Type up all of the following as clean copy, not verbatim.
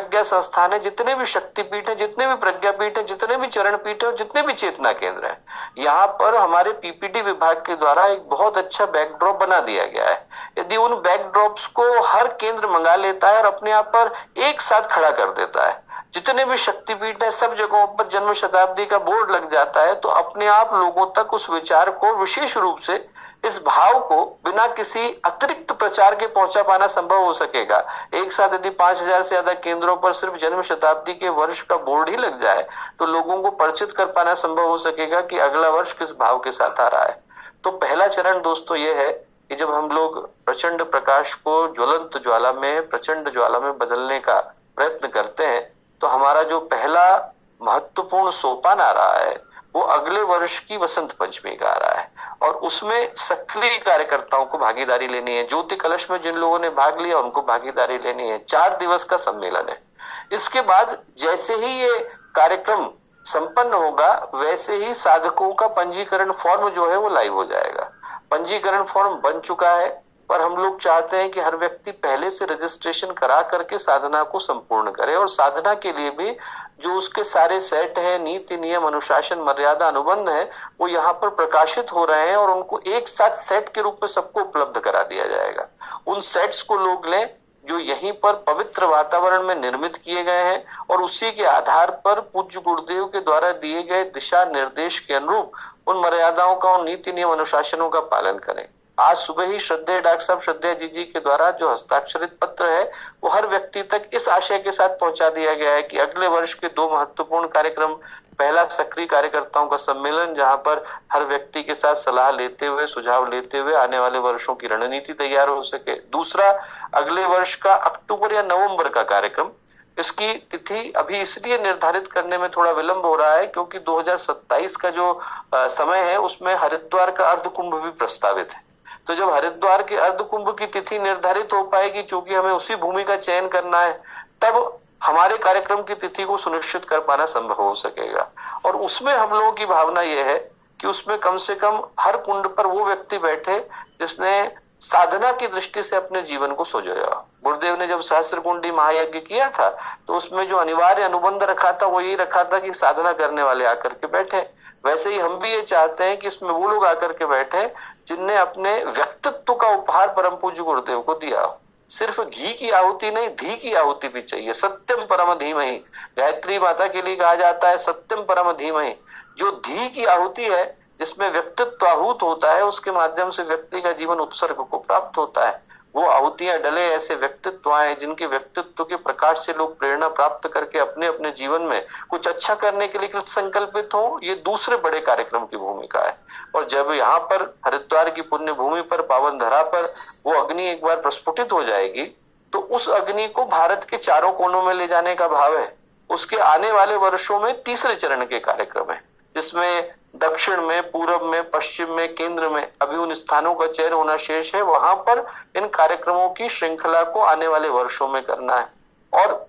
प्रज्ञा संस्थान है, जितने भी शक्तिपीठ है, जितने भी प्रज्ञापीठ है, जितने भी चरण पीठ है और जितने भी चेतना केंद्र है, यहाँ पर हमारे पीपीटी विभाग के द्वारा एक बहुत अच्छा बैकड्रॉप बना दिया गया है। यदि उन बैकड्रॉप्स को हर केंद्र मंगा लेता है और अपने आप पर एक साथ खड़ा कर देता है, जितने भी शक्तिपीठ है सब जगहों पर जन्म शताब्दी का बोर्ड लग जाता है, तो अपने आप लोगों तक उस विचार को, विशेष रूप से इस भाव को, बिना किसी अतिरिक्त प्रचार के पहुंचा पाना संभव हो सकेगा। एक साथ यदि 5000 से ज्यादा केंद्रों पर सिर्फ जन्म शताब्दी के वर्ष का बोर्ड ही लग जाए तो लोगों को परिचित कर पाना संभव हो सकेगा कि अगला वर्ष किस भाव के साथ आ रहा है। तो पहला चरण दोस्तों ये है कि जब हम लोग प्रचंड प्रकाश को ज्वलंत ज्वाला में, प्रचंड ज्वाला में बदलने का प्रयत्न करते हैं, तो हमारा जो पहला महत्वपूर्ण सोपान आ रहा है वो अगले वर्ष की वसंत पंचमी का आ रहा है और उसमें सक्रिय कार्यकर्ताओं को भागीदारी लेनी है। ज्योति कलश में जिन लोगों ने भाग लिया उनको भागीदारी लेनी है। 4 दिवस का सम्मेलन है। इसके बाद जैसे ही ये कार्यक्रम संपन्न होगा वैसे ही साधकों का पंजीकरण फॉर्म जो है वो लाइव हो जाएगा। पंजीकरण फॉर्म बन चुका है पर हम लोग चाहते हैं कि हर व्यक्ति पहले से रजिस्ट्रेशन करा करके साधना को संपूर्ण करे और साधना के लिए भी जो उसके सारे सेट है, नीति नियम अनुशासन मर्यादा अनुबंध है, वो यहाँ पर प्रकाशित हो रहे हैं और उनको एक साथ सेट के रूप में सबको उपलब्ध करा दिया जाएगा। उन सेट्स को लोग लें जो यहीं पर पवित्र वातावरण में निर्मित किए गए हैं और उसी के आधार पर पूज्य गुरुदेव के द्वारा दिए गए दिशा निर्देश के अनुरूप उन मर्यादाओं का, उन नीति नियम अनुशासनों का पालन करें। आज सुबह ही श्रद्धेय डॉक्टर साहब श्रद्धेय जी के द्वारा जो हस्ताक्षरित पत्र है वो हर व्यक्ति तक इस आशय के साथ पहुंचा दिया गया है कि अगले वर्ष के 2 महत्वपूर्ण कार्यक्रम, पहला सक्रिय कार्यकर्ताओं का सम्मेलन जहां पर हर व्यक्ति के साथ सलाह लेते हुए, सुझाव लेते हुए आने वाले वर्षों की रणनीति तैयार हो सके। दूसरा, अगले वर्ष का अक्टूबर या नवंबर का कार्यक्रम, इसकी तिथि अभी इसलिए निर्धारित करने में थोड़ा विलंब हो रहा है क्योंकि 2027 का जो समय है उसमें हरिद्वार का अर्ध कुंभ भी प्रस्तावित है। तो जब हरिद्वार के अर्ध कुंभ की तिथि निर्धारित हो पाएगी, चूंकि हमें उसी भूमि का चयन करना है, तब हमारे कार्यक्रम की तिथि को सुनिश्चित कर पाना संभव हो सकेगा। और उसमें हम लोगों की भावना यह है कि उसमें कम से कम हर कुंड पर वो व्यक्ति बैठे जिसने साधना की दृष्टि से अपने जीवन को सजोया। गुरुदेव ने जब सहस्त्र कुंडी महायज्ञ किया था तो उसमें जो अनिवार्य अनुबंध रखा था वो यही रखा था कि साधना करने वाले आकर के बैठे। वैसे ही हम भी ये चाहते हैं कि इसमें वो लोग आकर के बैठे जिनने अपने व्यक्तित्व का उपहार परम पूज्य गुरुदेव को दिया। सिर्फ घी की आहुति नहीं, धी की आहुति भी चाहिए। सत्यम परम धीमहि, गायत्री माता के लिए कहा जाता है सत्यम परम धीमहि। जो धी की आहुति है, जिसमें व्यक्तित्व आहूत होता है, उसके माध्यम से व्यक्ति का जीवन उत्सर्ग को प्राप्त होता है। वो आहुतियां डले ऐसे व्यक्तित्व आए जिनके व्यक्तित्व के प्रकाश से लोग प्रेरणा प्राप्त करके अपने अपने जीवन में कुछ अच्छा करने के लिए कृत संकल्पित हो। ये दूसरे बड़े कार्यक्रम की भूमिका है। और जब यहाँ पर हरिद्वार की पुण्य भूमि पर, पावन धरा पर वो अग्नि एक बार प्रस्फुटित हो जाएगी तो उस अग्नि को भारत के चारों कोनों में ले जाने का भाव है। उसके आने वाले वर्षों में तीसरे चरण के कार्यक्रम है जिसमें दक्षिण में, पूर्व में, पश्चिम में, केंद्र में अभी उन स्थानों का चयन होना शेष है। वहां पर इन कार्यक्रमों की श्रृंखला को आने वाले वर्षों में करना है। और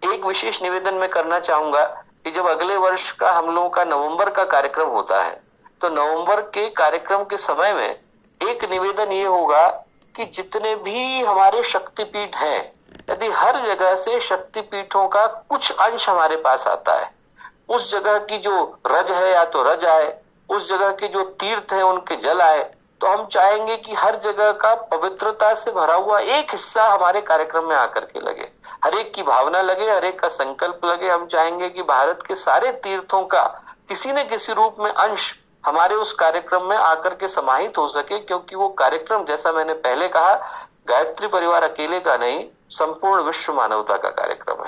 एक विशेष निवेदन मैं करना चाहूंगा कि जब अगले वर्ष का हम लोगों का नवंबर का कार्यक्रम होता है तो नवंबर के कार्यक्रम के समय में एक निवेदन ये होगा कि जितने भी हमारे शक्तिपीठ हैं, यदि हर जगह से शक्तिपीठों का कुछ अंश हमारे पास आता है, उस जगह की जो रज है या तो रज आए, उस जगह के जो तीर्थ है उनके जल आए, तो हम चाहेंगे कि हर जगह का पवित्रता से भरा हुआ एक हिस्सा हमारे कार्यक्रम में आकर के लगे। हर एक की भावना लगे, हर एक का संकल्प लगे। हम चाहेंगे कि भारत के सारे तीर्थों का किसी न किसी रूप में अंश हमारे उस कार्यक्रम में आकर के समाहित हो सके, क्योंकि वो कार्यक्रम, जैसा मैंने पहले कहा, गायत्री परिवार अकेले का नहीं, संपूर्ण विश्व मानवता का कार्यक्रम है।